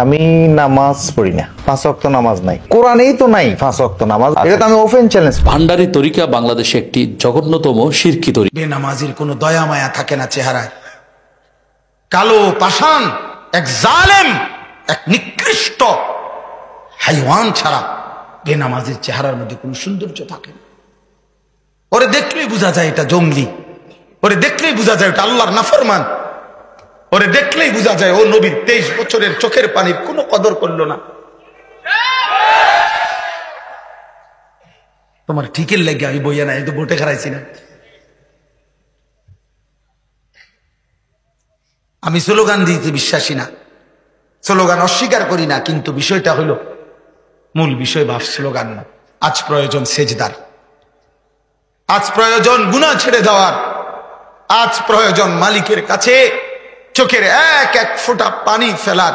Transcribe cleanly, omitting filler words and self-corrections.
আমি নামাজ পড়ি না, 5 ওয়াক্ত নামাজ নাই, কোরআনেই তো নাই 5 ওয়াক্ত নামাজ। এটা তো আমি ওপেন চ্যালেঞ্জ। ভান্ডারি তরিকা বাংলাদেশে একটি জঘন্যতম শিরকি তরিকা। বেনামাজির কোনো দয়া মায়া থাকে না চেহারায়, কালো পাষাণ এক জালেম, এক নিকৃষ্ট হাইওয়ান ছাড়া বেনামাজির চেহারার মধ্যে কোনো সৌন্দর্য থাকে না। ওরে দেখলেই বোঝা যায় এটা জঙ্গলি, ওরে দেখলেই বোঝা যায় ওটা আল্লাহর নাফরমান, ওরে দেখলেই বোঝা যায় ও নবীর 23 বছরের চোখের পানির কোনো কদর করলো না। তোমার ঠিকের লেগে আমি বইয়া নাই, তো বোটে খারাইছি না। আমি স্লোগান দিতে বিশ্বাসী না, স্লোগান অস্বীকার করি না, কিন্তু বিষয়টা হলো মূল বিষয় ভাব স্লোগান না। আজ প্রয়োজন সেজদার, আজ প্রয়োজন গুনাহ ছেড়ে দেওয়ার, আজ প্রয়োজন মালিকের কাছে চোখের এক এক ফোঁটা পানি ফেলার।